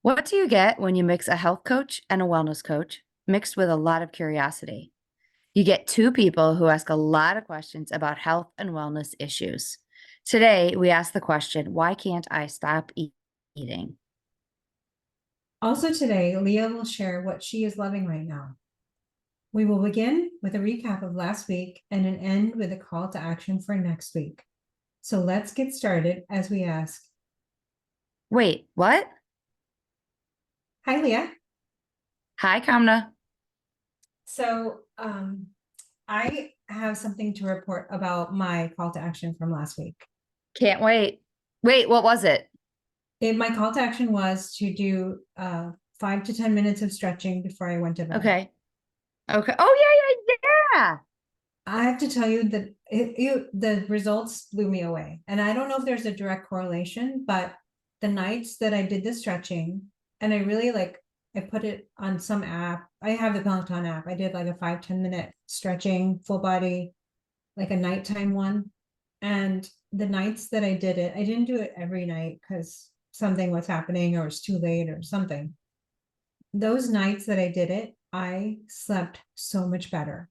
What do you get when you mix a health coach and a wellness coach mixed with a lot of curiosity? You get two people who ask a lot of questions about health and wellness issues. Today, we ask the question, why can't I stop eating? Also today, Leah will share what she is loving right now. We will begin with a recap of last week and an end with a call to action for next week. So let's get started as we ask, Wait, what? hi Leah. Hi, Kamna. So I have something to report about my call to action from last week. Can't wait. Wait, what was it? My call to action was to do 5 to 10 minutes of stretching before I went to bed. Okay. Okay. Oh, yeah, yeah, yeah. I have to tell you that the results blew me away. And I don't know if there's a direct correlation, but the nights that I did the stretching, and I really I put it on some app. I have the Peloton app. I did like a 5 to 10 minute stretching, full body, like a nighttime one. And the nights that I did it, I didn't do it every night because something was happening or it's too late or something. Those nights that I did it, I slept so much better.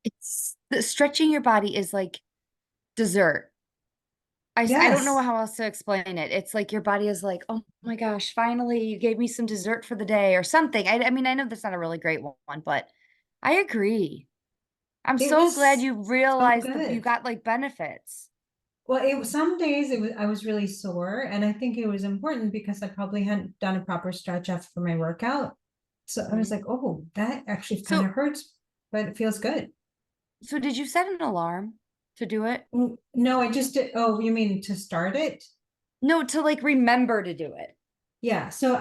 It's stretching your body is like dessert. I don't know Yes. how else to explain it. It's like your body is like, oh my gosh, finally you gave me some dessert for the day or something. I mean, I know that's not a really great one, but I agree. I'm It so glad was you so realized that you good. got like benefits. Well, some days I was really sore, and I think it was important because I probably hadn't done a proper stretch after my workout. So I was Mhm. like, oh, that actually kind of So, hurts, but it feels good. so did you set an alarm to do it? No, I just did. Oh, you mean to start it? No, to like remember to do it. Yeah. So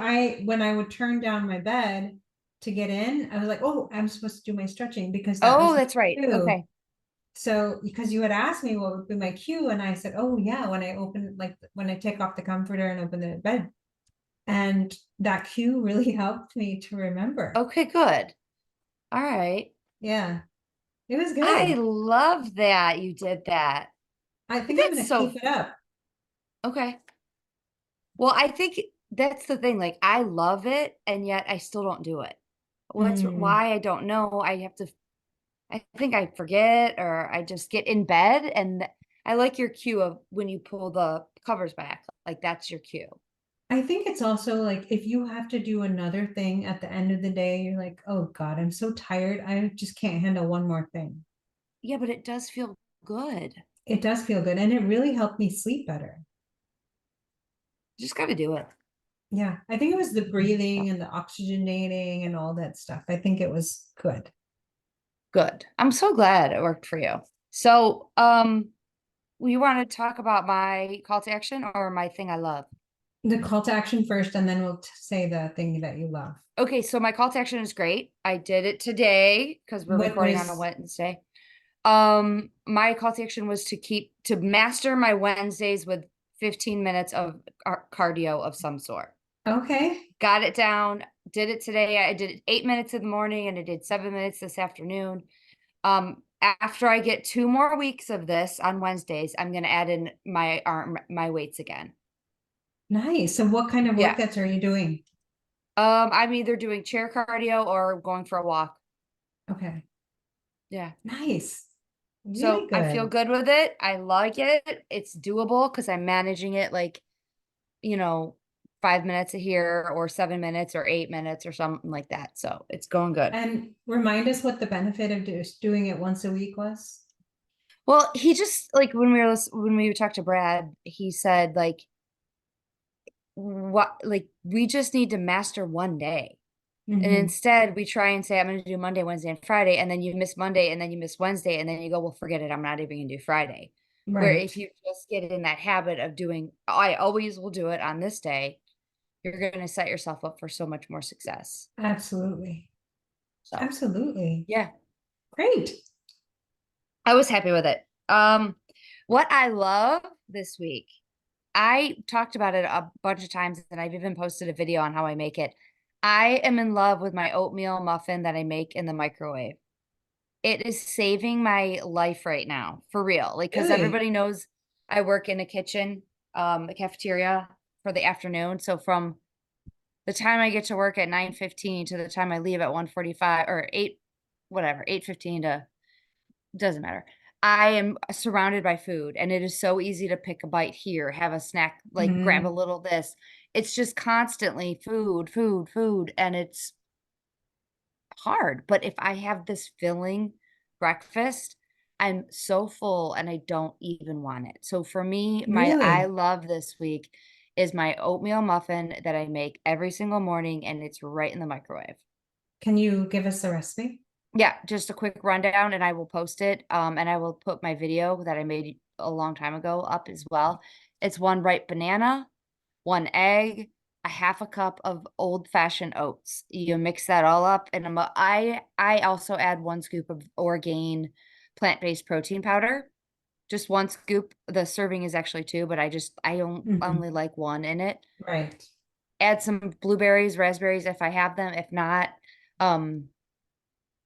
when I would turn down my bed to get in, I was like, oh, I'm supposed to do my stretching because that Oh, was my that's right. cue. Okay. So because you had asked me what would be my cue, and I said, oh yeah, when I open like when I take off the comforter and open the bed. And that cue really helped me to remember. Okay, good. All right. Yeah, it was I good. love that you did that. I think I'm That's gonna so keep it up. okay. Well, I think that's the thing. Like, I love it, and yet I still don't do it. Mm. Why I don't know. I think I forget or I just get in bed and I like your cue of when you pull the covers back. Like, that's your cue. I think it's also like if you have to do another thing at the end of the day, you're like, oh God, I'm so tired. I just can't handle one more thing. Yeah, but it does feel good. It does feel good. And it really helped me sleep better. You just got to do it. Yeah, I think it was the breathing and the oxygenating and all that stuff. I think it was good. Good. I'm so glad it worked for you. So, we want to talk about my call to action or my thing I love? The call to action first, and then we'll say the thing that you love. Okay, so my call to action is great. I did it today because we're What recording on a was Wednesday. My call to action was to master my Wednesdays with 15 minutes of cardio of some sort. okay? Got it down, did it today. I did 8 minutes in the morning and I did 7 minutes this afternoon. After I get 2 more weeks of this on Wednesdays, I'm gonna add in my weights again. Nice. So what kind of Yeah. workouts are you doing? I'm either doing chair cardio or going for a walk. Okay. Yeah. Nice. Really So I feel good. good with it. I like it. It's doable because I'm managing it like, you know, 5 minutes here or 7 minutes or 8 minutes or something like that. So it's going good. And remind us what the benefit of just doing it once a week was. Well, he just like when we talked to Brad, he said like what like we just need to master one day. And Hmm. instead we try and say I'm going to do Monday, Wednesday, and Friday, and then you miss Monday and then you miss Wednesday and then you go, well, forget it. I'm not even going to do Friday. Where Right. if you just get in that habit of doing, I always will do it on this day, you're going to set yourself up for so much more success. Absolutely. So, Absolutely. yeah, Great. I was happy with it. What I love this week, I talked about it a bunch of times and I've even posted a video on how I make it. I am in love with my oatmeal muffin that I make in the microwave. It is saving my life right now, for real. Like, because Really? everybody knows I work in a kitchen, a cafeteria for the afternoon. So from the time I get to work at 9:15 to the time I leave at 1:45 or 8, whatever, 8:15 to, doesn't matter. I am surrounded by food, and it is so easy to pick a bite here, have a snack, like grab a Mm, little this. It's just constantly food, food, food, and it's hard. But if I have this filling breakfast, I'm so full and I don't even want it. So for me, my I really? love this week is my oatmeal muffin that I make every single morning, and it's right in the microwave. Can you give us the recipe? Yeah, just a quick rundown and I will post it. And I will put my video that I made a long time ago up as well. It's one ripe banana, one egg, a half a cup of old-fashioned oats. You mix that all up, and I also add 1 scoop of Orgain plant-based protein powder. Just 1 scoop. The serving is actually 2, but Mhm. only like 1 in it. Right. Add some blueberries, raspberries if I have them. If not, um,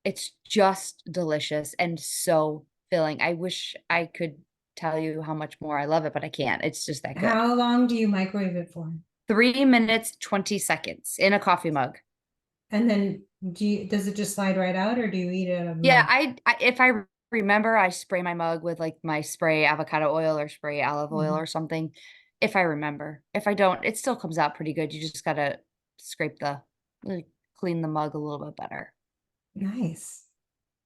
it's just delicious and so filling. I wish I could tell you how much more I love it, but I can't. It's just that good. How long do you microwave it for? 3 minutes, 20 seconds in a coffee mug. And then does it just slide right out or do you eat it out of the Yeah, mug? I if I remember, I spray my mug with, like, my spray avocado oil or spray olive oil Mhm. or something, if I remember. If I don't, it still comes out pretty good. You just gotta scrape like, clean the mug a little bit better. Nice.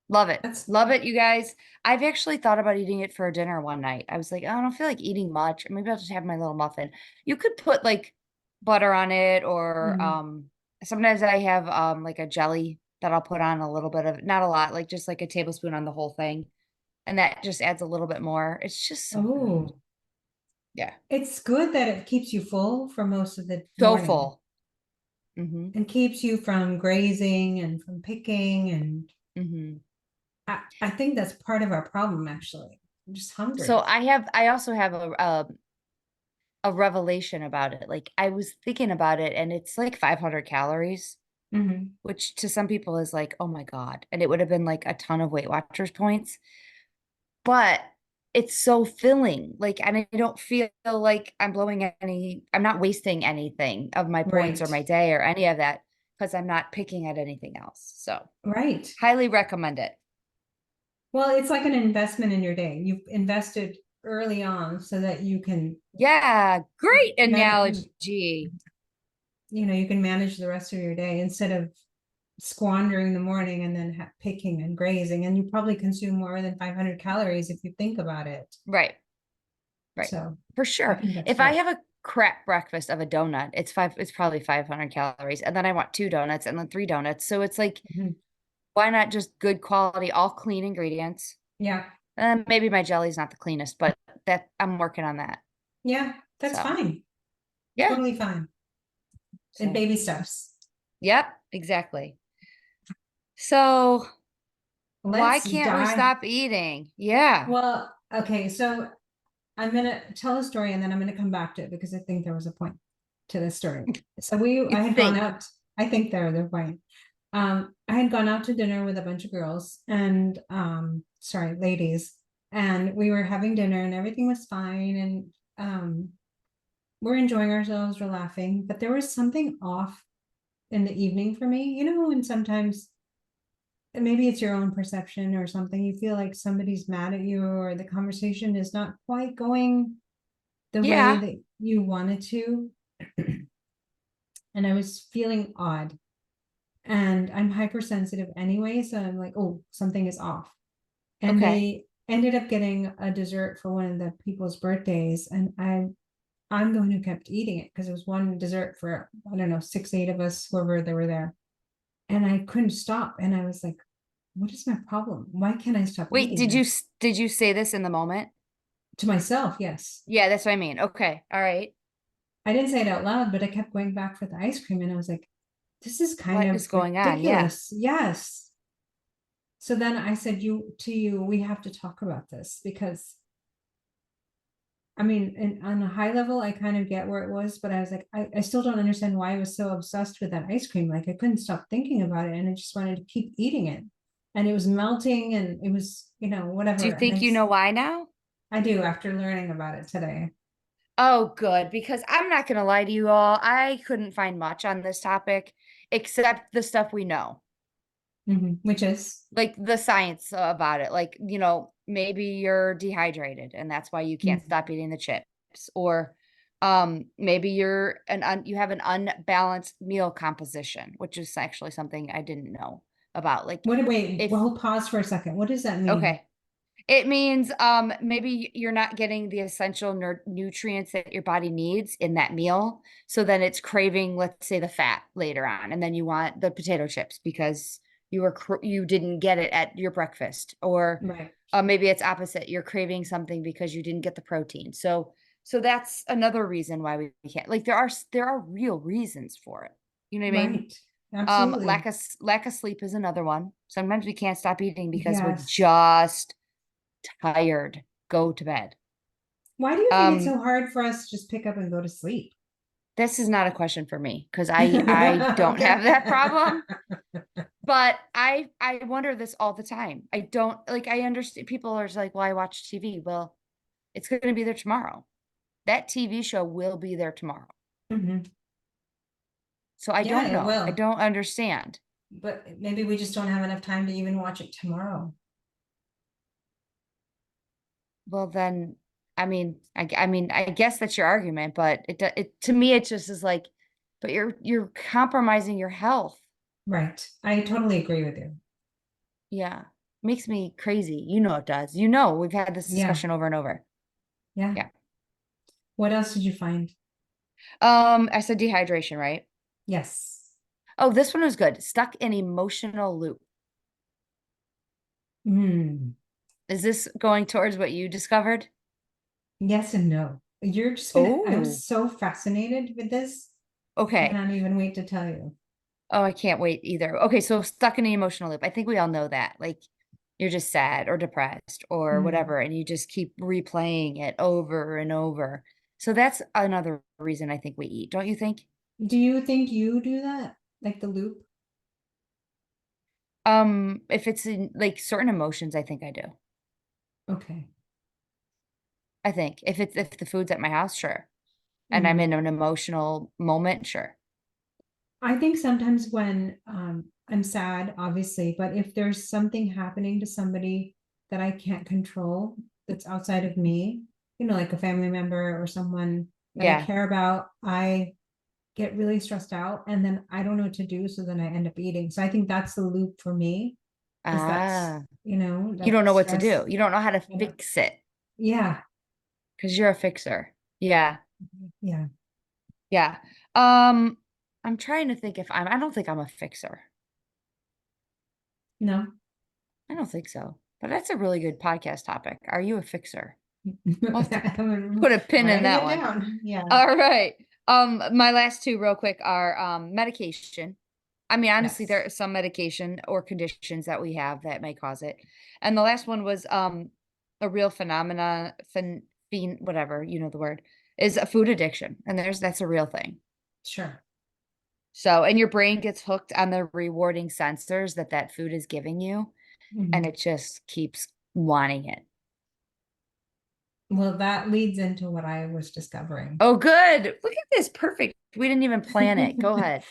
Love it. That's Love it, you guys. I've actually thought about eating it for dinner one night. I was like, "Oh, I don't feel like eating much. Maybe I'll just have my little muffin." You could put, like, butter on it or, mhm. sometimes I have, like, a jelly that I'll put on a little bit of, not a lot, like, just like a tablespoon on the whole thing, and that just adds a little bit more. It's just so good. Oh, Yeah. it's good that it keeps you full for most of the So morning full. Mhm. and keeps you from grazing and from picking. And Mhm. I think that's part of our problem, actually. I'm just So hungry. I also have a revelation about it. Like, I was thinking about it, and it's like 500 calories. Mhm. Which to some people is like, "Oh my god," and it would have been like a ton of Weight Watchers points, but it's so filling, like, and I don't feel like I'm not wasting anything of my points or Right. my day or any of that because 'cause I'm not picking at anything else, so, Right. highly recommend it. Well, it's like an investment in your day. You've invested early on so that you can Yeah, great man, analogy. you can manage the rest of your day instead of squandering the morning and then picking and grazing. And you probably consume more than 500 calories if you think about it. Right, right, So for I sure. think that's If I great. have a crap breakfast of a donut, it's probably 500 calories, and then I want 2 donuts and then 3 donuts, so it's like, Mhm. why not just good quality, all clean ingredients? Yeah. Maybe my jelly's not the cleanest, but that I'm working on that. Yeah. That's So, fine. yeah. Totally fine. And So, baby steps. yep, exactly. So, why Let's can't we dive. stop eating? Yeah. Well, okay. So I'm gonna tell a story and then I'm gonna come back to it because I think there was a point to this story. So You I had gone think. out. I think there was a point. I had gone out to dinner with a bunch of girls and sorry, ladies, and we were having dinner and everything was fine and we're enjoying ourselves, we're laughing, but there was something off in the evening for me. And sometimes maybe it's your own perception or something. You feel like somebody's mad at you or the conversation is not quite going the way Yeah. that you wanted to. And I was feeling odd. And I'm hypersensitive anyway. So I'm like, oh, something is off. And Okay. they ended up getting a dessert for one of the people's birthdays. And I'm the one who kept eating it because it was one dessert for, I don't know, 6, 8 of us, whoever they were there. And I couldn't stop. And I was like, what is my problem? Why can't I stop Wait, eating this? did you say this in the moment? To myself, yes. Yeah, that's what I mean. Okay. All right. I didn't say it out loud, but I kept going back for the ice cream. And I was like, this is kind What of is going on? Yeah. ridiculous. Yes. So then I said, we have to talk about this because I mean, on a high level, I kind of get where it was, but I was like, I still don't understand why I was so obsessed with that ice cream. Like I couldn't stop thinking about it and I just wanted to keep eating it. And it was melting and it was, Do whatever. you And think you know why now? I do after learning about it today. Oh, good, because I'm not gonna lie to you all. I couldn't find much on this topic except the stuff we know. Which is, Like the science about it. Like, maybe you're dehydrated and that's why you can't mhm. stop eating the chips. Or maybe you have an unbalanced meal composition, which is actually something I didn't know about. Like Wait, if well, pause for a second. What does that mean? okay, it means maybe you're not getting the essential nutrients that your body needs in that meal. So then it's craving, let's say, the fat later on, and then you want the potato chips because you didn't get it at your breakfast, or Right, maybe it's opposite. You're craving something because you didn't get the protein. So that's another reason why we can't. Like there are real reasons for it. You know what I mean? right. Absolutely. Lack of sleep is another one. Sometimes we can't stop eating because we're Yes. just tired. Go to bed. Why do you think it's Um, so hard for us to just pick up and go to sleep? this is not a question for me because I don't have that problem. But I wonder this all the time. I don't like I understand people are just like, well, I watch TV. Well, it's gonna be there tomorrow. That TV show will be there tomorrow. Mhm. So I Yeah, don't it know. I will. don't understand. But maybe we just don't have enough time to even watch it tomorrow. Well, then, I guess that's your argument, but it to me, it just is like, but you're compromising your health. Right. I totally agree with you. Yeah, makes me crazy. You know it does. You know we've had this Yeah. discussion over and over. Yeah. Yeah. What else did you find? I said dehydration, right? Yes. Oh, this one was good. Stuck in emotional loop. Hmm. Is this going towards what you discovered? Yes and no. You're just gonna, I'm Oh, so fascinated with this. I okay. can't even wait to tell you. Oh, I can't wait either. Okay, so stuck in the emotional loop. I think we all know that. Like you're just sad or depressed or Mhm. whatever, and you just keep replaying it over and over. So that's another reason I think we eat, don't you think? Do you think you do that? Like the loop? If it's in like certain emotions, I think I do. Okay. I think if the food's at my house, sure. And I'm Mhm. in an emotional moment, sure. I think sometimes when I'm sad, obviously, but if there's something happening to somebody that I can't control that's outside of me, like a family member or someone that I Yeah. care about, I get really stressed out and then I don't know what to do. So then I end up eating. So I think that's the loop for me is Ah, you that don't know what to do. stress. You don't know how to You know, fix it yeah. because you're a fixer. Yeah. Yeah. Yeah. Um, I'm trying to think if I don't think I'm a fixer. No. I don't think so. But that's a really good podcast topic. Are you a fixer? We'll have to I'm put a pin in writing that it one. down. Yeah. All right. My last two real quick are medication. I mean, honestly, Yes. there are some medication or conditions that we have that may cause it. And the last one was a real phenomena, whatever, you know the word, is a food addiction. And that's a real thing. Sure. So, and your brain gets hooked on the rewarding sensors that food is giving you, and Mhm. it just keeps wanting it. Well, that leads into what I was discovering. Oh, good. Look at this. Perfect. We didn't even plan it. Go ahead.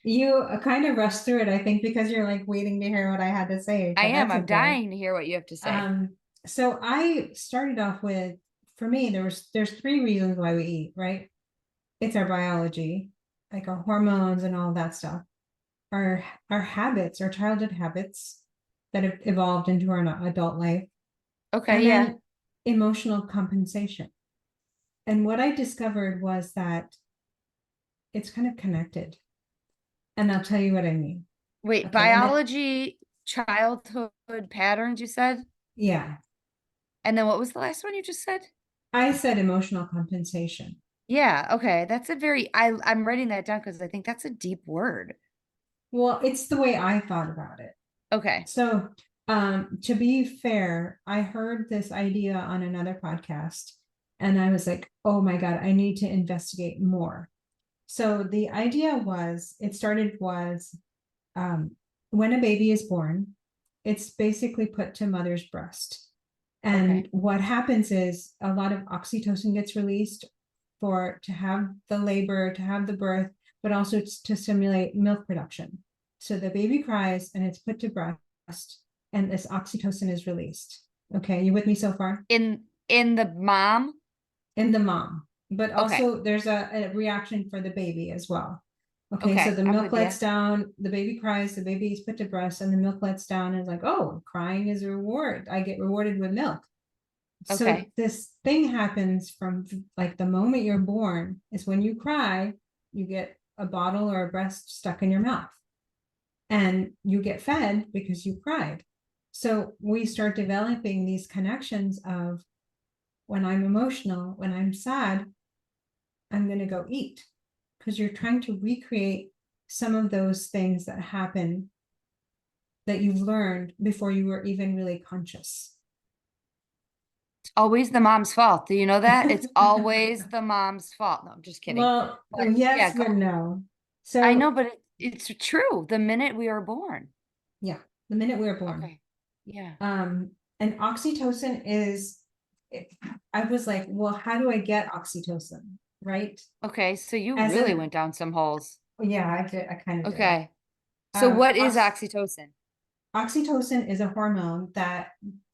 You kind of rushed through it, I think, because you're like waiting to hear what I had to say, I but am. that's I'm okay. dying to hear what you have to say. So I started off with, for me, there's three reasons why we eat, right? It's our biology, like our hormones and all that stuff. Our habits, our childhood habits that have evolved into our adult life, Okay, and yeah. then emotional compensation. And what I discovered was that it's kind of connected. And I'll tell you what I mean. Wait, Okay. And then, biology, childhood patterns, you said? yeah, And then what was the last one you just said? I said emotional compensation. Yeah, okay. That's a I'm writing that down because I think that's a deep word. Well, it's the way I thought about it. Okay. So, to be fair, I heard this idea on another podcast and I was like, oh my God, I need to investigate more. So the idea was, it started was um, when a baby is born, it's basically put to mother's breast. And Okay. what happens is a lot of oxytocin gets released for to have the labor, to have the birth, but also to stimulate milk production. So the baby cries and it's put to breast, and this oxytocin is released. Okay, you with me so far? In the mom? In the mom, but Okay. also there's a reaction for the baby as well. Okay, so Okay. the I'm milk with you. lets down, the baby cries, the baby is put to breast, and the milk lets down, and it's like, oh, crying is a reward. I get rewarded with milk. So Okay. this thing happens from like the moment you're born is when you cry, you get a bottle or a breast stuck in your mouth, and you get fed because you cried. So we start developing these connections of when I'm emotional, when I'm sad, I'm going to go eat, because you're trying to recreate some of those things that happen that you've learned before you were even really conscious. It's always the mom's fault. Do you know that? It's always the mom's fault. No, I'm just kidding. Well, But yeah, yes, go. but no. I know, So, but it's true. The minute we are born. yeah, the minute we were born. Okay. Yeah. Um, and oxytocin is, I was like, well, how do I get oxytocin? Right? Okay. So you As really a, went down some holes. yeah, I did, I kind of did. Okay. So what is oxytocin? Oxytocin is a hormone that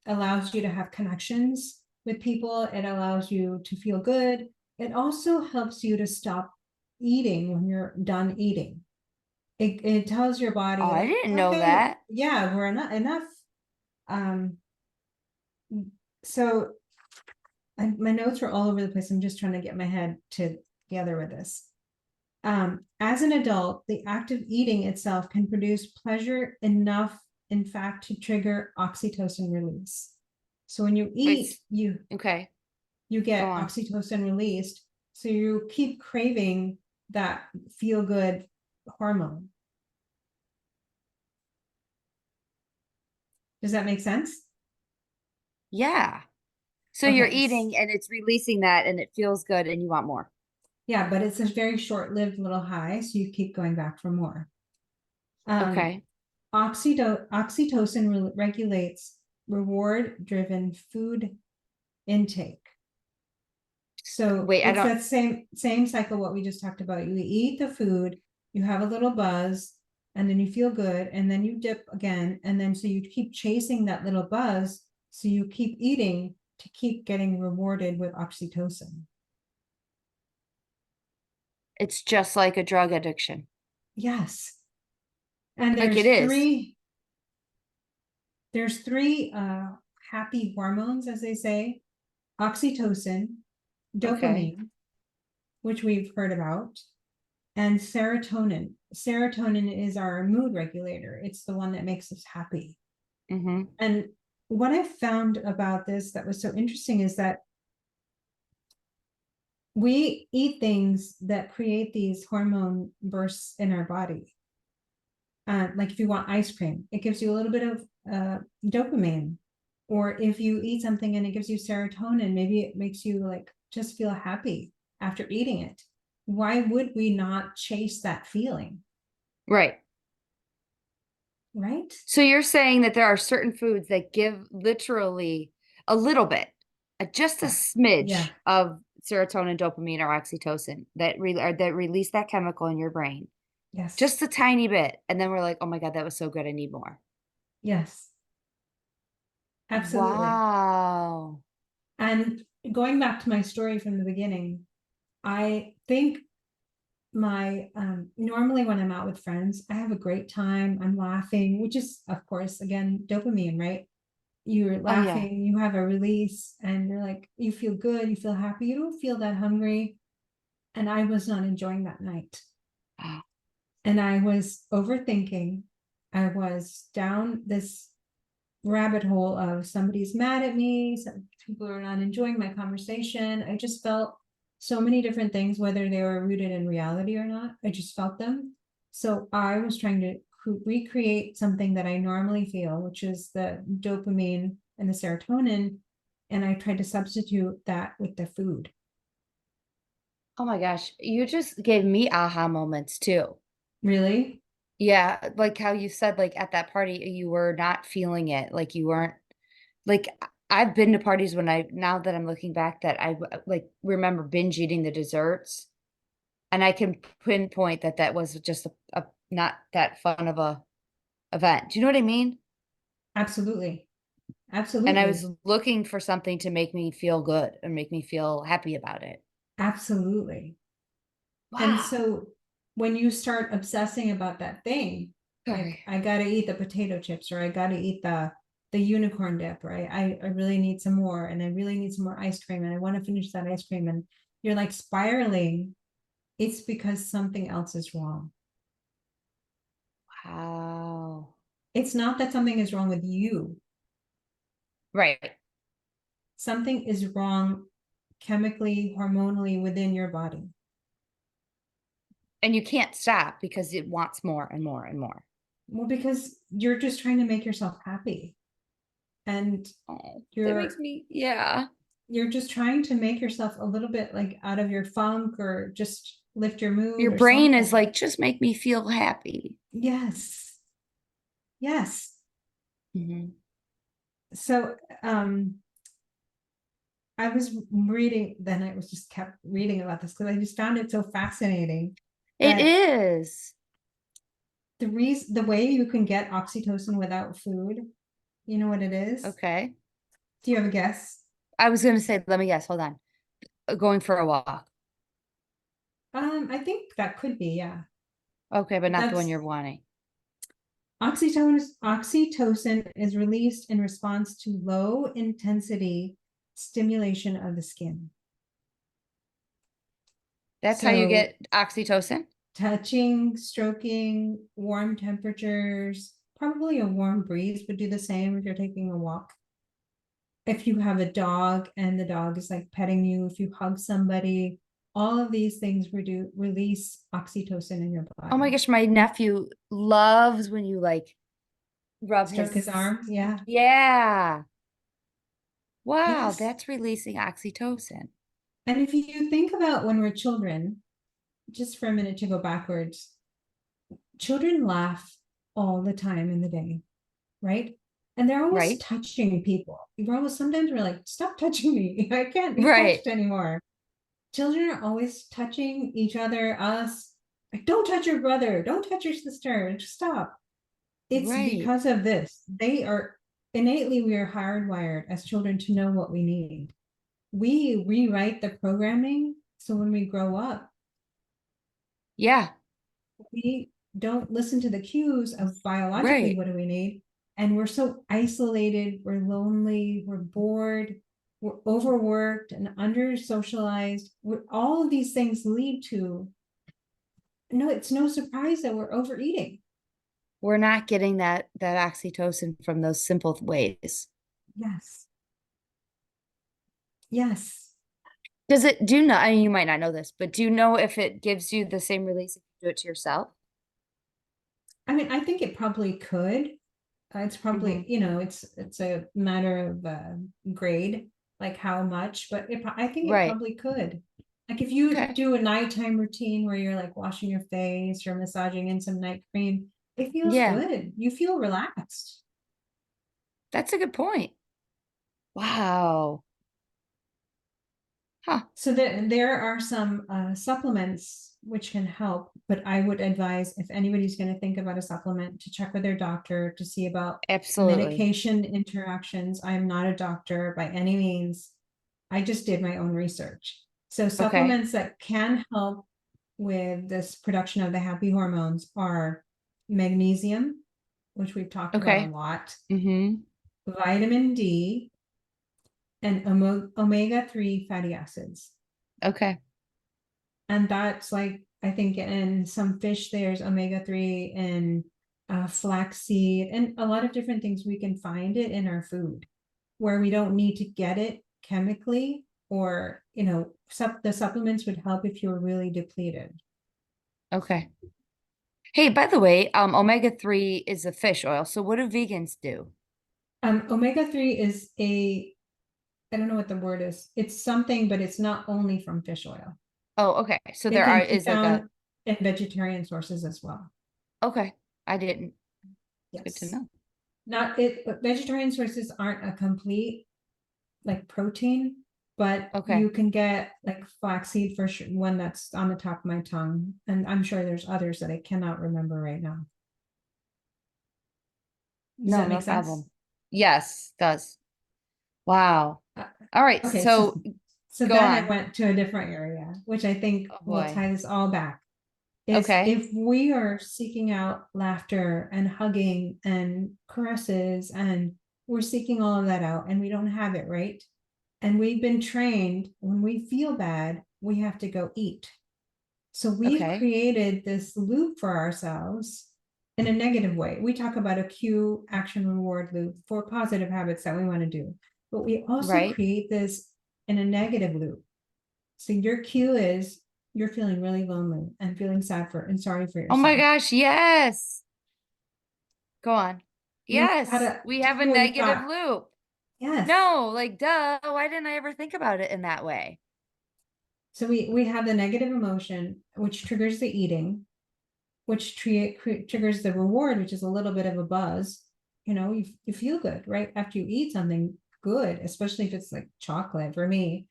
allows you to have connections with people. It allows you to feel good. It also helps you to stop eating when you're done eating. It tells your Oh, body I like, didn't know okay, that. yeah, we're enough. Um, so my notes were all over the place. I'm just trying to get my head together with this. As an adult, the act of eating itself can produce pleasure enough, in fact, to trigger oxytocin release. So when you Wait. eat, Okay. you Go get on. oxytocin released. So you keep craving that feel good hormone. Does that make sense? Yeah. So you're Okay. eating and it's releasing that and it feels good and you want more. Yeah, but it's a very short-lived little high, so you keep going back for more. Um, Okay. oxytocin regulates reward-driven food intake. So Wait, I it's don't. that same cycle what we just talked about. You eat the food, you have a little buzz, and then you feel good, and then you dip again, and then so you keep chasing that little buzz, so you keep eating to keep getting rewarded with oxytocin. It's just like a drug addiction. Yes. And Like it is. there's three happy hormones, as they say: oxytocin, Okay. dopamine, which we've heard about, and serotonin. Serotonin is our mood regulator. It's the one that makes us happy. Mm-hmm. And what I found about this that was so interesting is that we eat things that create these hormone bursts in our body. Like if you want ice cream, it gives you a little bit of dopamine. Or if you eat something and it gives you serotonin, maybe it makes you like just feel happy after eating it. Why would we not chase that feeling? Right. Right? So you're saying that there are certain foods that give literally a little bit, just a Yeah. Yeah. smidge of serotonin, dopamine, or oxytocin that release that chemical in your brain. Yes. Just a tiny bit. And then we're like, oh my God, that was so good. I need more. Yes. Absolutely. Wow. And going back to my story from the beginning, I think my normally when I'm out with friends, I have a great time. I'm laughing, which is of course again dopamine, right? You're Oh yeah. laughing, you have a release, and you're like, you feel good, you feel happy, you don't feel that hungry. And I was not enjoying that night. And I was overthinking. I was down this rabbit hole of somebody's mad at me, some people are not enjoying my conversation. I just felt so many different things, whether they were rooted in reality or not. I just felt them. So I was trying to recreate something that I normally feel, which is the dopamine and the serotonin. And I tried to substitute that with the food. Oh my gosh. You just gave me aha moments too. Really? Yeah. Like how you said, like at that party, you were not feeling it. Like you weren't like I've been to parties when now that I'm looking back, that I like remember binge eating the desserts, and I can pinpoint that that was just a not that fun of a event. Do you know what I mean? Absolutely. And I was Absolutely. looking for something to make me feel good and make me feel happy about it. Absolutely. And Wow. so when you start obsessing about that thing, like Sorry. I gotta eat the potato chips or I gotta eat the unicorn dip, right? I really need some more and I really need some more ice cream and I want to finish that ice cream and you're like spiraling, it's because something else is wrong. Wow. It's not that something is wrong with you. Right. Something is wrong chemically, hormonally within your body. And you can't stop because it wants more and more and more. Well, because you're just trying to make yourself happy and Oh, that makes you're me, yeah. you're just trying to make yourself a little bit like out of your funk or just lift your mood Your or brain is something. like, just make me feel happy. Yes. Yes. Mhm. So I was reading, then I was just kept reading about this because I just found it so fascinating It that is. the way you can get oxytocin without food, you know what it is? Okay. Do you have a guess? I was gonna say, let me guess, hold on. Going for a walk. I think that could be, yeah. Okay, but not the one That's you're wanting. oxytocin is released in response to low intensity stimulation of the skin. That's how you So get oxytocin? touching, stroking, warm temperatures, probably a warm breeze would do the same if you're taking a walk. If you have a dog and the dog is like petting you, if you hug somebody, all of these things release oxytocin in your Oh my body. gosh, my nephew loves when you like rub Stroke his his, arm, yeah. yeah. Wow, Yes. that's releasing oxytocin. And if you think about when we're children, just for a minute to go backwards, children laugh all the time in the day, right? And they're always Right? touching people. Sometimes we're like, stop touching me. I can't be Right. touched anymore. Children are always touching each other, us. Like, don't touch your brother, don't touch your sister, just stop. It's Right. because of this. They are innately, we are hardwired as children to know what we need. We rewrite the programming so when we grow up, Yeah. we don't listen to the cues of biologically Right. what do we need. And we're so isolated, we're lonely, we're bored, we're overworked and under socialized. All of these things lead to no, it's no surprise that we're overeating. We're not getting that oxytocin from those simple ways. Yes. Yes. Does it do you know, I mean, you might not know this, but do you know if it gives you the same release if you do it to yourself? I mean, I think it probably could. It's Hmm. probably, you know, it's a matter of grade, like how much, but I think it Right. probably could. Like if you Okay. do a nighttime routine where you're like washing your face or massaging in some night cream, it feels Yeah, good. You feel relaxed. that's a good point. Wow. Huh. So there are some supplements which can help, but I would advise if anybody's going to think about a supplement to check with their doctor to see about Absolutely. medication interactions. I am not a doctor by any means. I just did my own research. So Okay. supplements that can help with this production of the happy hormones are magnesium, which we've talked about a Okay. lot, Mm-hmm. vitamin D, and omega-3 fatty acids. Okay. And that's like I think in some fish there's omega-3 and flaxseed and a lot of different things we can find it in our food where we don't need to get it chemically or the supplements would help if you're really depleted. Okay. Hey, by the way, omega-3 is a fish oil. So what do vegans do? Omega-3 is a I don't know what the word is. It's something, but it's not only from fish oil. Oh, okay. So It there can are be is like a found in vegetarian sources as well. okay. I didn't. It's good to Yes. know. Not it, but vegetarian sources aren't a complete. like protein, but you Okay. can get like flaxseed for sure, one that's on the top of my tongue. And I'm sure there's others that I cannot remember right now. Does No, that no make sense? problem. Yes, does. Wow. Uh, All right. okay, so So so go then I on. went to a different area, which I think Oh will boy. tie this all back. Is Okay. if we are seeking out laughter and hugging and caresses and we're seeking all of that out and we don't have it, right? And we've been trained when we feel bad, we have to go eat. So we've Okay. created this loop for ourselves in a negative way. We talk about a cue, action, reward loop for positive habits that we want to do, but we also Right. create this in a negative loop. So your cue is you're feeling really lonely and feeling sad for and sorry for Oh my yourself. gosh. Yes. Go on. And then we've got Yes. a We have a cue, we've negative got, loop. yes. No, like, duh. Why didn't I ever think about it in that way? So we have the negative emotion, which triggers the eating, which triggers the reward, which is a little bit of a buzz. You know, you feel good, right? After you eat something good, especially if it's like chocolate for me,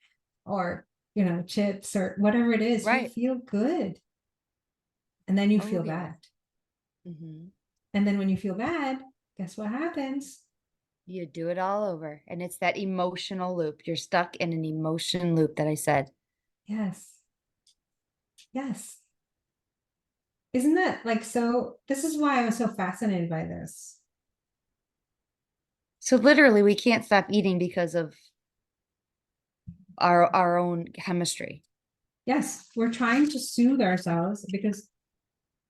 or, you know, chips or whatever it is, you Right. feel good. And then you Oh, feel yeah. bad. Hmm. And then when you feel bad, guess what happens? You do it all over. And it's that emotional loop. You're stuck in an emotion loop that I said. Yes. Yes. Isn't that like so? This is why I was so fascinated by this. So literally, we can't stop eating because of our own chemistry. Yes, we're trying to soothe ourselves because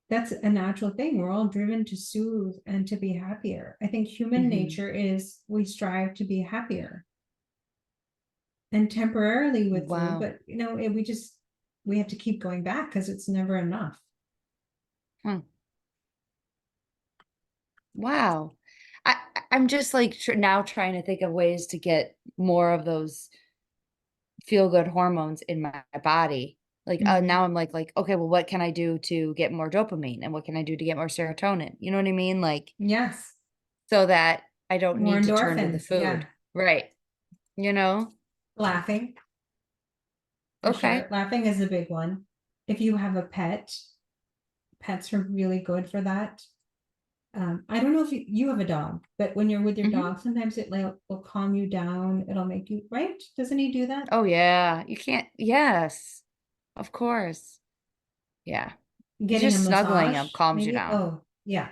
that's a natural thing. We're all driven to soothe and to be happier. I think human Hmm. nature is we strive to be happier and temporarily with food, Wow. but you know, we have to keep going back because it's never enough. Hmm. Wow. I'm just like now trying to think of ways to get more of those feel good hormones in my body. Like Mhm. now I'm like, okay, well, what can I do to get more dopamine and what can I do to get more serotonin? You know what I mean? Like Yes, so that I don't more need to turn to the endorphins. food. Yeah, Right. You know? laughing for sure. Okay. Laughing is a big one. If you have a pet, pets are really good for that. I don't know if you have a dog, but when you're with your Hmm. dog, sometimes it like will calm you down. It'll make you right. Doesn't he do that? Oh yeah. You can't, yes. Of course. Yeah. Getting a Just snuggling massage, them calms you maybe. down. Oh, yeah.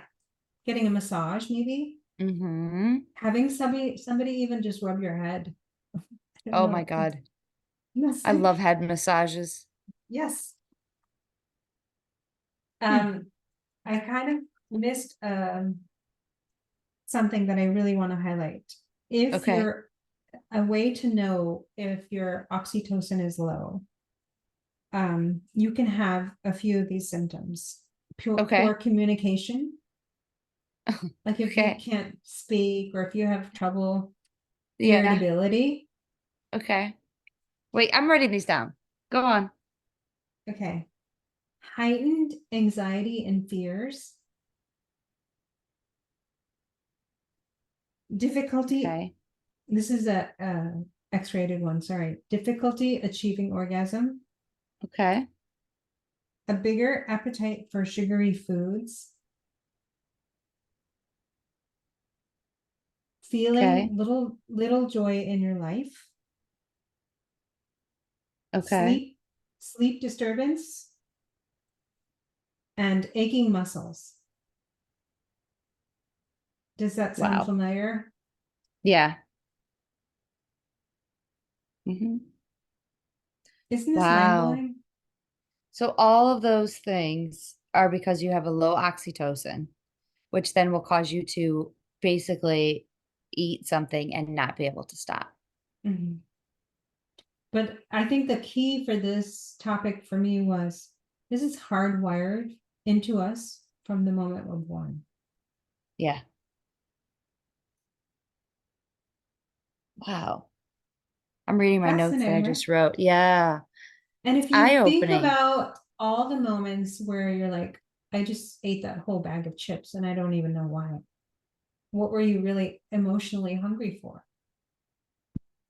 Getting a massage, maybe. Hmm. Having somebody even just rub your head. I don't Oh my know. God. Yes. I love head massages. Yes. Hmm. Um, I kind of missed something that I really want to highlight. If Okay. you're a way to know if your oxytocin is low, you can have a few of these symptoms. Poor Okay. communication, like if you Okay. can't speak or if you have trouble, Yeah. irritability. Okay. Wait, I'm writing these down. Go on. Okay. Heightened anxiety and fears, difficulty. Okay. This is a X-rated one, sorry. Difficulty achieving orgasm, Okay. a bigger appetite for sugary foods, feeling Okay. little joy in your life, Okay. sleep disturbance, and aching muscles. Does that sound Wow. familiar? Yeah. Hmm. Isn't this Wow. mind-blowing? So all of those things are because you have a low oxytocin, which then will cause you to basically eat something and not be able to stop. Mhm. But I think the key for this topic for me was this is hardwired into us from the moment we're born. Yeah. Wow. I'm reading my notes that I Fascinating, right? just wrote. Yeah. And It's if you think eye-opening. about all the moments where you're like, I just ate that whole bag of chips and I don't even know why. What were you really emotionally hungry for?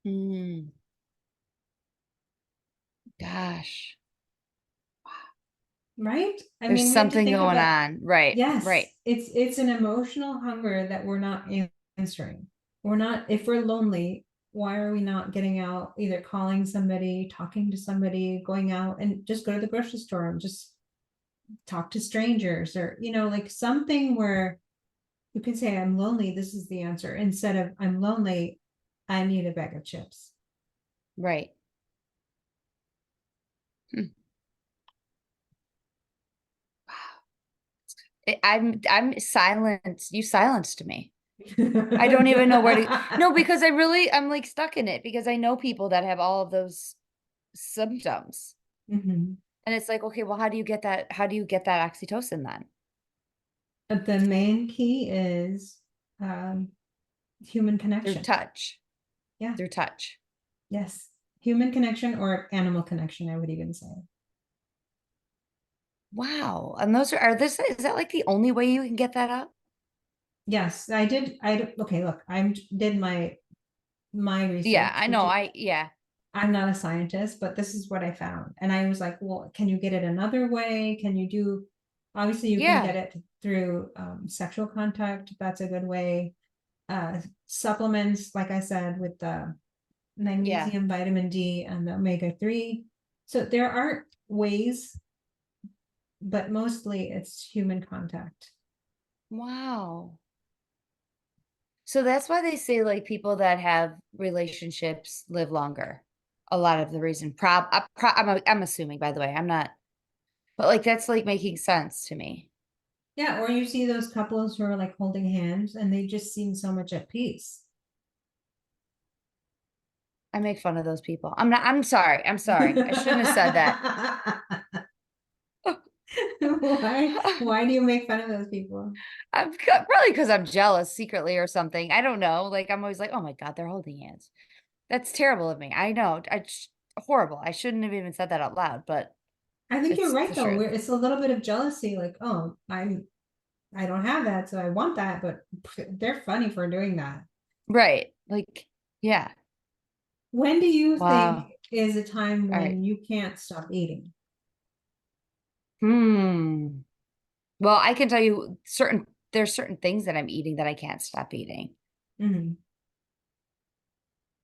Mm, gosh, Right? I there's mean, we have to something think of going that. on. Right, right, Yes, it's an emotional hunger that we're not answering. We're not, if we're lonely, why are we not getting out, either calling somebody, talking to somebody, going out and just go to the grocery store and just talk to strangers, or, like something where you can say, I'm lonely, this is the answer, instead of I'm lonely, I need a bag of chips. right. Hmm. I'm silenced. You silenced me. I don't even know where to. No, because I'm like stuck in it because I know people that have all of those symptoms. Mhm. And it's like, okay, well, how do you get that? How do you get that oxytocin then? But the main key is um, human Through connection. touch, Yeah. through touch. Yes. Human connection or animal connection, I would even say. Wow. And those are this is that like the only way you can get that up? Yes, I did. Okay, look, I did my Yeah, research, I know. which Yeah. I'm not a scientist, but this is what I found. And I was like, well, can you get it another way? Can you do, obviously, you can get Yeah. it through sexual contact. That's a good way. Supplements, like I said, with the Yeah. magnesium, vitamin D, and the omega-3. So there are ways, but mostly it's human contact. Wow. So that's why they say like people that have relationships live longer. A lot of the reason. I'm assuming, by the way. I'm not, but like that's like making sense to me. Yeah, or you see those couples who are like holding hands and they just seem so much at peace. I make fun of those people. I'm not, I'm sorry. I'm sorry. I shouldn't have said that. Why do you make fun of those people? Probably because I'm jealous secretly or something. I don't know. Like I'm always like, oh my God, they're holding hands. That's terrible of me. I know. Horrible. I shouldn't have even said that out loud, but I think you're it's right the though. truth. It's a little bit of jealousy, like, oh, I don't have that, so I want that, but they're funny for doing that. Right. Like, yeah. When do you think Wow. is a time All right. when you can't stop eating? Hmm. Well, I can tell you there's certain things that I'm eating that I can't stop eating. Mhm.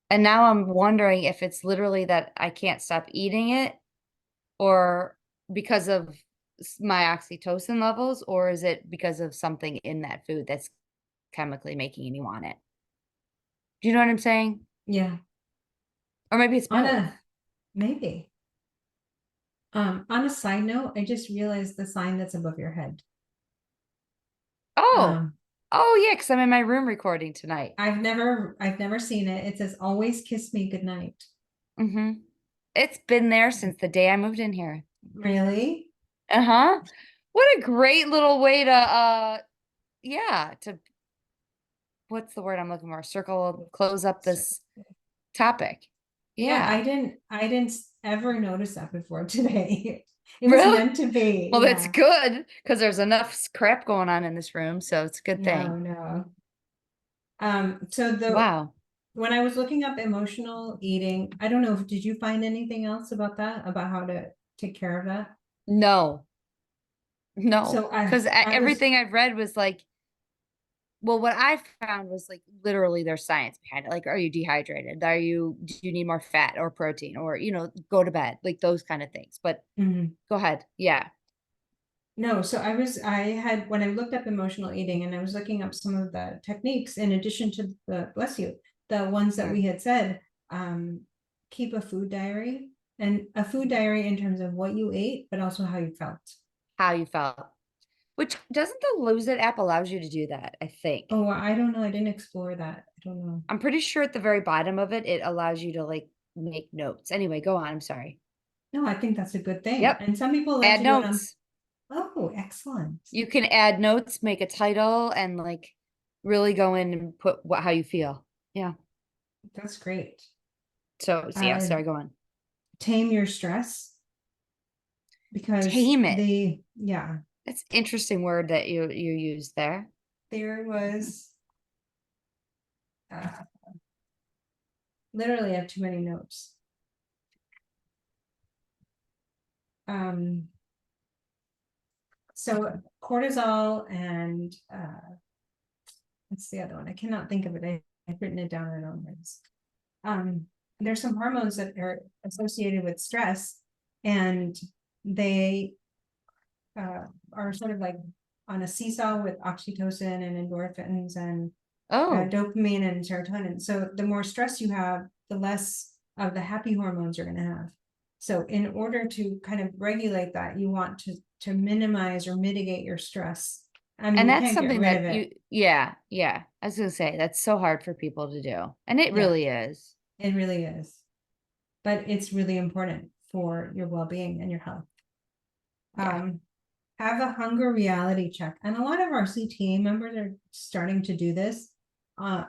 And now I'm wondering if it's literally that I can't stop eating it or because of my oxytocin levels, or is it because of something in that food that's chemically making me want it? Do you know what I'm saying? Yeah. Or maybe it's On both. a maybe. On a side note, I just realized the sign that's above your head. Oh, Um, oh yeah, because I'm in my room recording tonight. I've never seen it. It says always kiss me goodnight. Mm-hmm. It's been there since the day I moved in here. Really? Uh-huh. What a great little way to yeah, to what's the word I'm looking for? Close up this topic. Yeah, Yeah. I didn't ever notice that before today. It was Really? meant to be. Well, that's Yeah. good because there's enough crap going on in this room, so it's a good No, thing. no. So Wow. when I was looking up emotional eating, I don't know if did you find anything else about that, about how to take care of that? No, no, So I because I was everything I've read was like, well, what I found was like literally there's science behind it. Like, are you dehydrated? Do you need more fat or protein or, go to bed, like those kind of things. But mhm. go ahead. Yeah. No, so I had, when I looked up emotional eating and I was looking up some of the techniques in addition to the, bless you, the ones that Or we had said, um, keep a food diary, and a food diary in terms of what you ate, but also how you felt. how you felt. Which doesn't the Lose It app allows you to do that, I think. Oh, I don't know. I didn't explore that. I don't know. I'm pretty sure at the very bottom of it, it allows you to like make notes. Anyway, go on. I'm sorry. No, I think that's a good thing. Yep. And some people like Add to do it on, notes. oh, excellent. You can add notes, make a title, and like really go in and put how you feel. Yeah. That's great. So yeah, Uh, sorry, go on. Tame your stress, because Tame it. yeah, That's interesting word that you used there. there was, uh, literally have too many notes. Um, so cortisol and what's the other one? I cannot think of it. I've written it down in own words. Um, there's some hormones that are associated with stress, and they are sort of like on a seesaw with oxytocin and endorphins and Oh, dopamine and serotonin. So the more stress you have, the less of the happy hormones you're going to have. So in order to kind of regulate that, you want to minimize or mitigate your stress. I mean, and you that's can't get something rid of that it. yeah, yeah. I was gonna say that's so hard for people to do. And it Yeah, really is. it really is. But it's really important for your well-being and your health. Yeah. Um, have a hunger reality check. And a lot of our CTA members are starting to do this. Uh,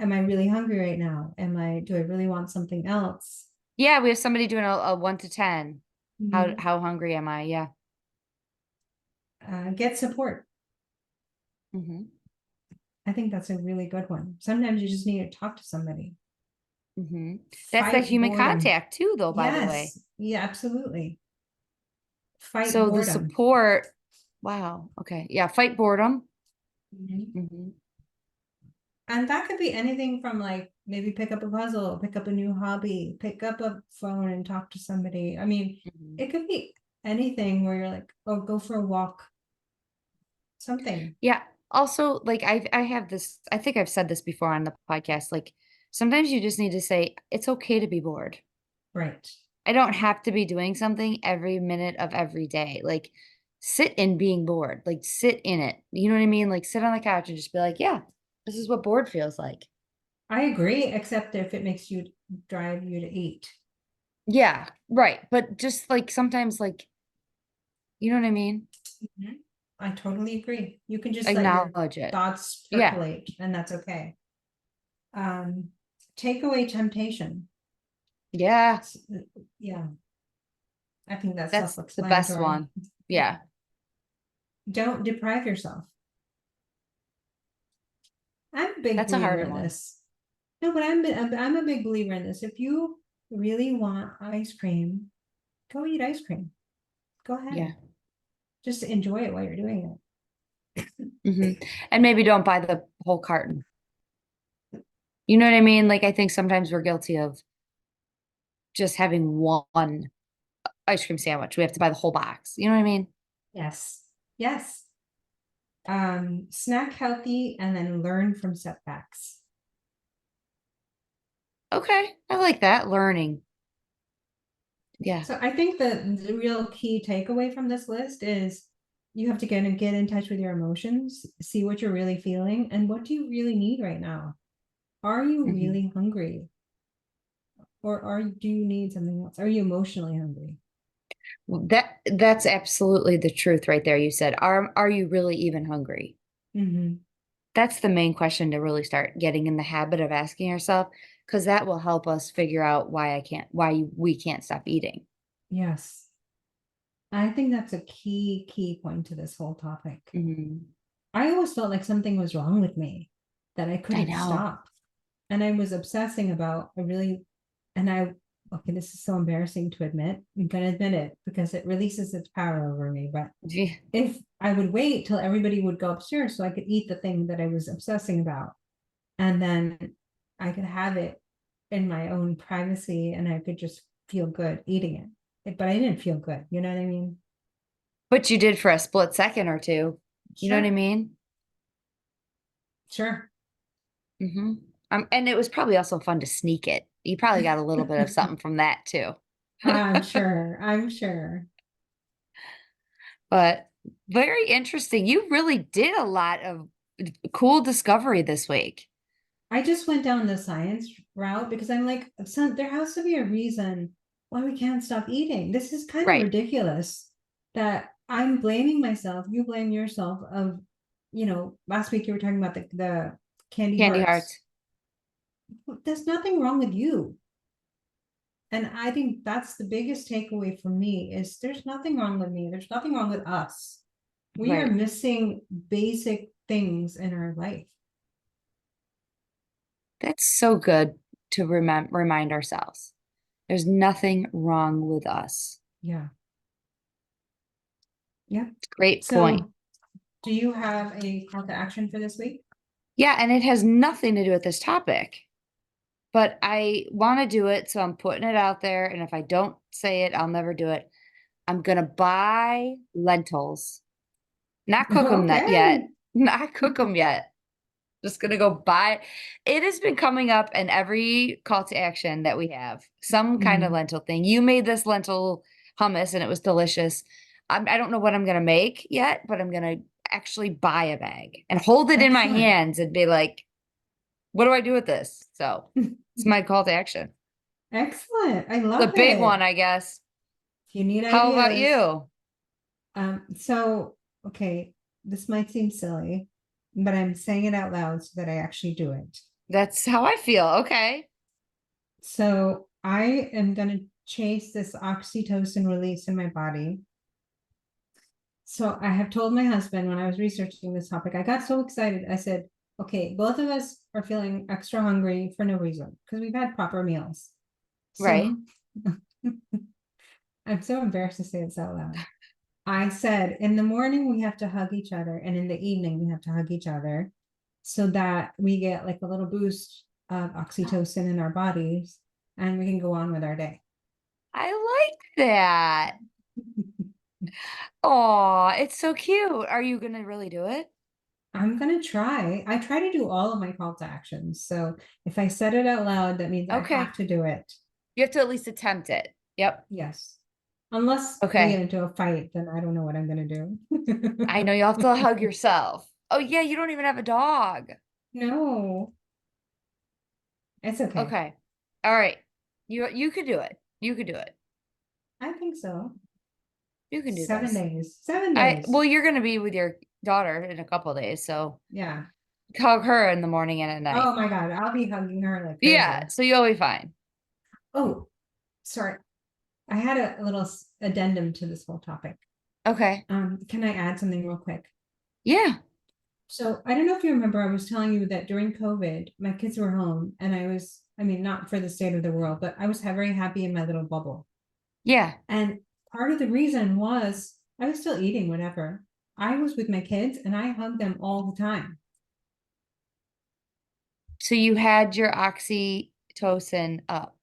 am I really hungry right now? Do I really want something else? Yeah, we have somebody doing a 1 to 10. Mhm. How hungry am I? Yeah. Get support. Hmm. I think that's a really good one. Sometimes you just need to talk to somebody. Hmm. That's that Fight human boredom. contact too, though, by the way. Yes. Yeah, absolutely. Fight So the boredom. support, wow. Okay. Yeah, fight boredom. Mhm. Hmm. And that could be anything from like maybe pick up a puzzle, pick up a new hobby, pick up a phone and talk to somebody. I mean, Hmm. it could be anything where you're like, oh, go for a walk, something. Yeah. Also, like I have this, I think I've said this before on the podcast. Like sometimes you just need to say, it's okay to be bored. Right. I don't have to be doing something every minute of every day. Like sit in being bored. Like sit in it. You know what I mean? Like sit on the couch and just be like, yeah, this is what bored feels like. I agree, except if it makes you drive you to eat. Yeah, right. But just like sometimes like, you know what I mean? Mhm. I totally agree. You can just let your Acknowledge it. thoughts Yeah. percolate, and that's okay. Um, take away temptation. Yeah. Yeah, I think that's That's the best self-explanatory. one. Yeah. Don't deprive yourself. I'm a big That's a believer harder in one. this. No, but I'm a big believer in this. If you really want ice cream, go eat ice cream. Go Yeah. ahead. Just enjoy it while you're doing Hmm. And maybe don't buy the whole carton. You know what I mean? Like I think sometimes we're guilty of just having one ice cream sandwich. We have to buy the whole box. You know what I mean? it. Yes. Yes. Snack healthy and then learn from setbacks. Okay. I like that. Learning. Yeah. So I think the real key takeaway from this list is you have to get in touch with your emotions, see what you're really feeling, and what do you really need right now? Are you Hmm. really hungry? Or do you need something else? Are you emotionally hungry? That's absolutely the truth right there. You said, are you really even hungry? Mm-hmm. That's the main question to really start getting in the habit of asking yourself, because that will help us figure out why we can't stop eating. Yes. I think that's a key point to this whole topic. Hmm. I always felt like something was wrong with me, that I I couldn't know. stop. And I was obsessing about I really and I okay, this is so embarrassing to admit. I'm gonna admit it because it releases its power over me. But Gee. if I would wait till everybody would go upstairs so I could eat the thing that I was obsessing about, and then I could have it in my own privacy and I could just feel good eating it. But I didn't feel good, you know what I mean? But you did for a split second or two. You know what I Sure, mean? sure. Hmm. And it was probably also fun to sneak it. You probably got a little bit of something from that too. I'm sure. But very interesting. You really did a lot of cool discovery this week. I just went down the science route because I'm like, there has to be a reason why we can't stop eating. This is kind of Right. ridiculous that I'm blaming myself, you blame yourself of, last week you were talking about the candy Candy hearts. hearts. There's nothing wrong with you. And I think that's the biggest takeaway for me is there's nothing wrong with me. There's nothing wrong with us. We are Right. missing basic things in our life. That's so good to remind ourselves. There's nothing wrong with us. Yeah. Yeah. Great point. So do you have a call to action for this week? Yeah, and it has nothing to do with this topic, but I want to do it, so I'm putting it out there. And if I don't say it, I'll never do it. I'm gonna buy lentils, not cook them that Okay. yet, not cook them yet. Just gonna go buy. It has been coming up in every call to action that we have, some kind of Mm, lentil thing. You made this lentil hummus and it was delicious. I don't know what I'm gonna make yet, but I'm gonna actually buy a bag and hold it in my excellent. hands and be like, what do I do with this? So it's my call to action. Excellent. I The love big one, it. I guess. If you need How about ideas. you? So, okay, this might seem silly, but I'm saying it out loud so that I actually do it. That's how I feel. Okay. So I am gonna chase this oxytocin release in my body. So I have told my husband when I was researching this topic, I got so excited. I said, okay, both of us are feeling extra hungry for no reason because we've had proper meals. Right. So I'm so embarrassed to say this out loud. I said, in the morning, we have to hug each other, and in the evening, we have to hug each other so that we get like a little boost of oxytocin in our bodies and we can go on with our day. I like that. Oh, it's so cute. Are you gonna really do it? I'm gonna try. I try to do all of my call to actions. So if I said it out loud, that means I have Okay. to do it. You have to at least attempt it. Yep. Yes. Unless we get Okay. into a fight, then I don't know what I'm gonna do. I know you'll have to hug yourself. Oh yeah, you don't even have a dog. No, it's okay. Okay. All right. You could do it. You could do it. I think so. You can do Seven this. days. 7 days. Well, you're gonna be with your daughter in a couple of days, so Yeah. hug her in the morning and at night. Oh my God, I'll be hugging her like Yeah, crazy. so you'll be fine. Oh, sorry. I had a little addendum to this whole topic. Okay. Can I add something real quick? Yeah. So I don't know if you remember, I was telling you that during COVID, my kids were home and I mean, not for the state of the world, but I was very happy in my little bubble. Yeah. And part of the reason was I was still eating whatever. I was with my kids and I hugged them all the time. So you had your oxytocin up.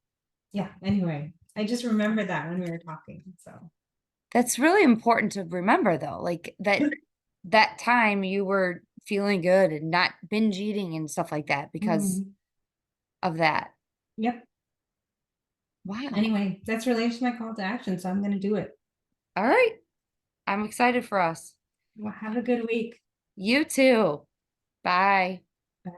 Yeah, anyway, I just remembered that when we were talking. So, That's really important to remember though. Like that time you were feeling good and not binge eating and stuff like that because mm, of that. yep. Wow. Anyway, that's related to my call to action. So I'm going to do it. All right. I'm excited for us. Well, have a good week. You too. Bye. Bye.